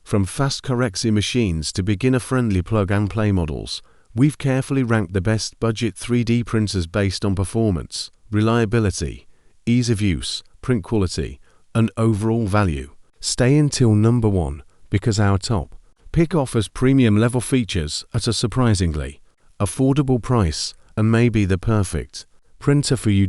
From fast CoreXY machines to beginner-friendly plug-and-play models, we've carefully ranked the best budget 3D printers based on performance, reliability, ease of use, print quality, and overall value. Stay until number 1, because our top pick offers premium-level features at a surprisingly affordable price and may be the perfect printer for you.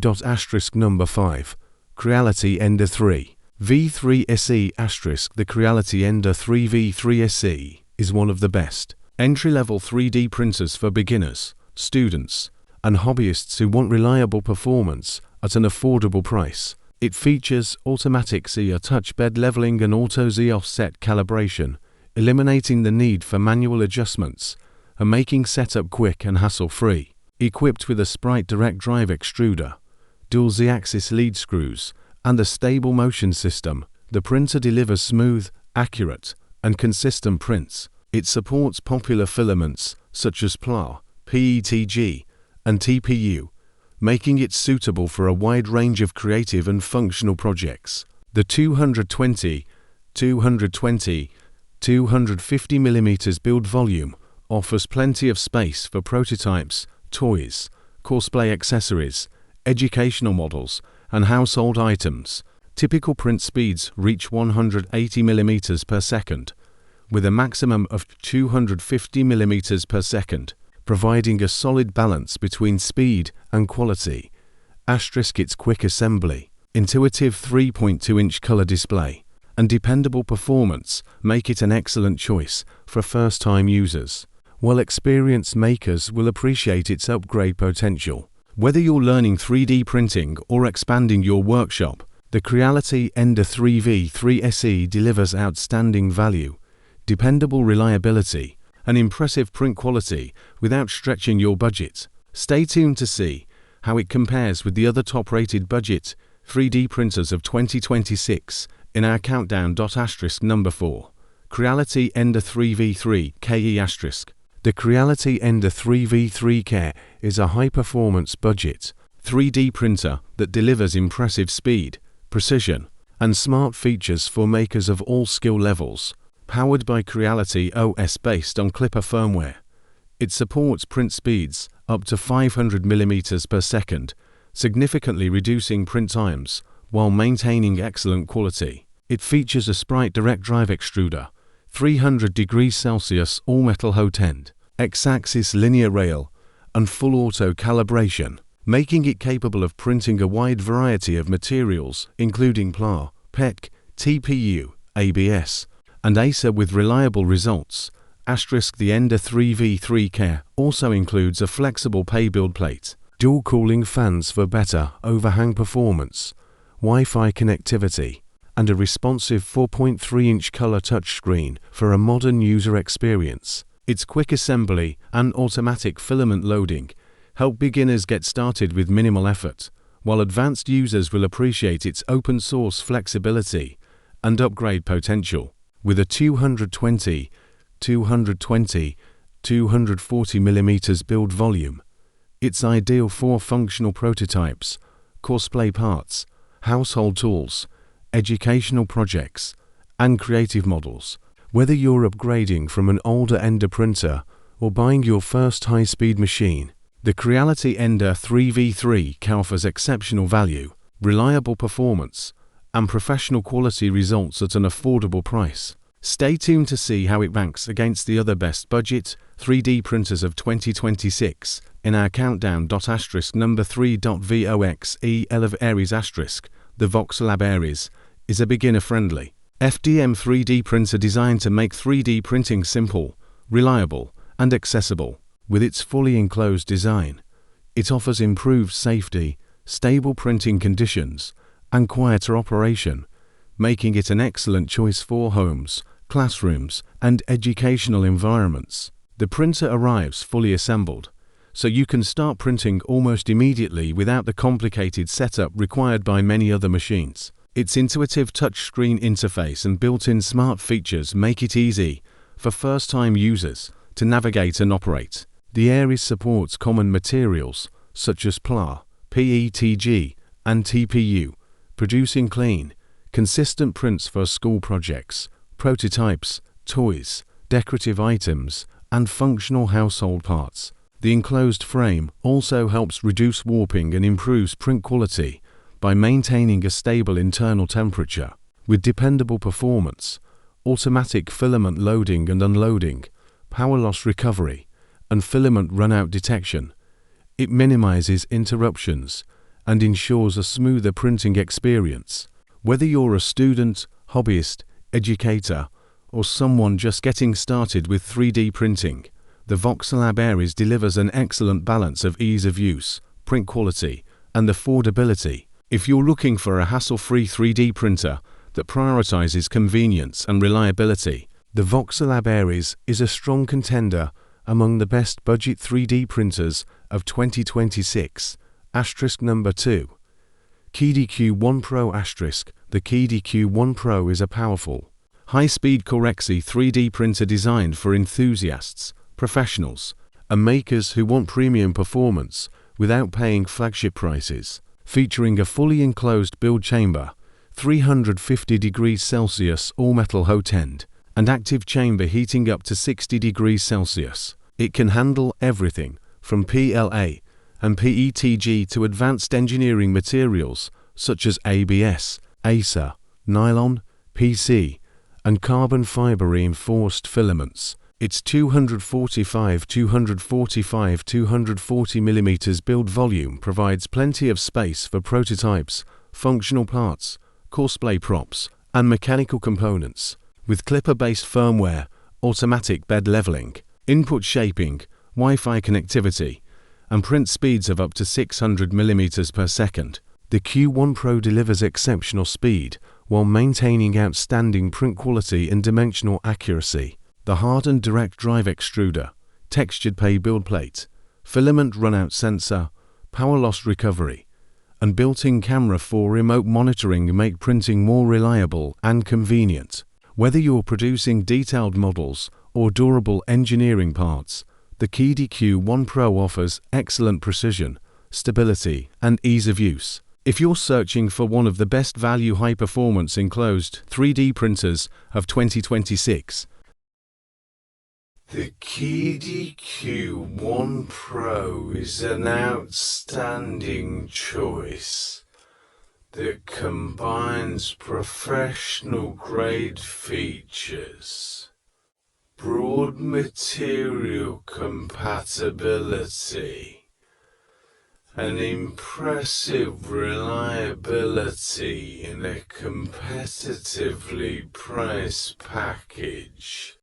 Number 5. Creality Ender 3 V3 SE *. The Creality Ender 3 V3 SE is one of the best entry-level 3D printers for beginners, students, and hobbyists who want reliable performance at an affordable price. It features automatic Z touch bed leveling and auto Z offset calibration, eliminating the need for manual adjustments and making setup quick and hassle-free. Equipped with a Sprite direct drive extruder, dual Z-axis lead screws, and a stable motion system, the printer delivers smooth, accurate, and consistent prints. It supports popular filaments such as PLA, PETG, and TPU, making it suitable for a wide range of creative and functional projects. The 220, 250mm build volume offers plenty of space for prototypes, toys, cosplay accessories, educational models, and household items. Typical print speeds reach 180mm per second, with a maximum of 250mm per second, providing a solid balance between speed and quality. Its quick assembly, intuitive 3.2-inch color display, and dependable performance make it an excellent choice for first-time users, while experienced makers will appreciate its upgrade potential. Whether you're learning 3D printing or expanding your workshop, the Creality Ender 3 V3 SE delivers outstanding value, dependable reliability, and impressive print quality without stretching your budget. Stay tuned to see how it compares with the other top-rated budget 3D printers of 2026 in our countdown. Number 4. Creality Ender 3 V3 KE*. The Creality Ender 3 V3 KE is a high-performance budget 3D printer that delivers impressive speed, precision, and smart features for makers of all skill levels. Powered by Creality OS based on Clipper firmware, it supports print speeds up to 500mm per second, significantly reducing print times while maintaining excellent quality. It features a Sprite direct drive extruder, 300 degrees Celsius all-metal hot end, X-axis linear rail, and full auto calibration, making it capable of printing a wide variety of materials including PLA, PET, TPU, ABS, and ACER with reliable results. The Ender 3 V3 KE also includes a flexible pay build plate, dual cooling fans for better overhang performance, Wi-Fi connectivity, and a responsive 4.3-inch color touchscreen for a modern user experience. Its quick assembly and automatic filament loading help beginners get started with minimal effort, while advanced users will appreciate its open-source flexibility and upgrade potential. With a 240mm build volume, it's ideal for functional prototypes, cosplay parts, household tools, educational projects, and creative models. Whether you're upgrading from an older Ender printer or buying your first high-speed machine, the Creality Ender 3 V3 KE offers exceptional value, reliable performance, and professional quality results at an affordable price. Stay tuned to see how it ranks against the other best budget 3D printers of 2026 in our countdown. Number 3. Voxelab Aries *. The Voxelab Aries is a beginner-friendly FDM 3D printer designed to make 3D printing simple, reliable, and accessible. With its fully enclosed design, it offers improved safety, stable printing conditions, and quieter operation, making it an excellent choice for homes, classrooms, and educational environments. The printer arrives fully assembled, so you can start printing almost immediately without the complicated setup required by many other machines. Its intuitive touchscreen interface and built-in smart features make it easy for first-time users to navigate and operate. The Aries supports common materials such as PLA, PETG, and TPU, producing clean, consistent prints for school projects, prototypes, toys, decorative items, and functional household parts. The enclosed frame also helps reduce warping and improves print quality by maintaining a stable internal temperature. With dependable performance, automatic filament loading and unloading, power loss recovery, and filament runout detection, it minimizes interruptions and ensures a smoother printing experience. Whether you're a student, hobbyist, educator, or someone just getting started with 3D printing, the Voxelab Aries delivers an excellent balance of ease of use, print quality, and affordability. If you're looking for a hassle-free 3D printer that prioritizes convenience and reliability, the Voxelab Aries is a strong contender among the best budget 3D printers of 2026. Asterisk number 2. QIDI Q1 Pro asterisk. The QIDI Q1 Pro is a powerful, high-speed CoreXY 3D printer designed for enthusiasts, professionals, and makers who want premium performance without paying flagship prices. Featuring a fully enclosed build chamber, 350 degrees Celsius all-metal hot end, and active chamber heating up to 60 degrees Celsius. It can handle everything from PLA and PETG to advanced engineering materials such as ABS, Acer, nylon, PC, and carbon fiber reinforced filaments. Its 240 mm build volume provides plenty of space for prototypes, functional parts, cosplay props, and mechanical components. With clipper-based firmware, automatic bed leveling, input shaping, Wi-Fi connectivity, and print speeds of up to 600 mm per second, the Q1 Pro delivers exceptional speed while maintaining outstanding print quality and dimensional accuracy. The hardened direct drive extruder, textured pay build plate, filament runout sensor, power loss recovery, and built-in camera for remote monitoring make printing more reliable and convenient. Whether you're producing detailed models or durable engineering parts, the QIDI Q1 Pro offers excellent precision, stability, and ease of use. If you're searching for one of the best value high-performance enclosed 3D printers of 2026, the QIDI Q1 Pro is an outstanding choice that combines professional-grade features, broad material compatibility, and impressive reliability in a competitively priced package.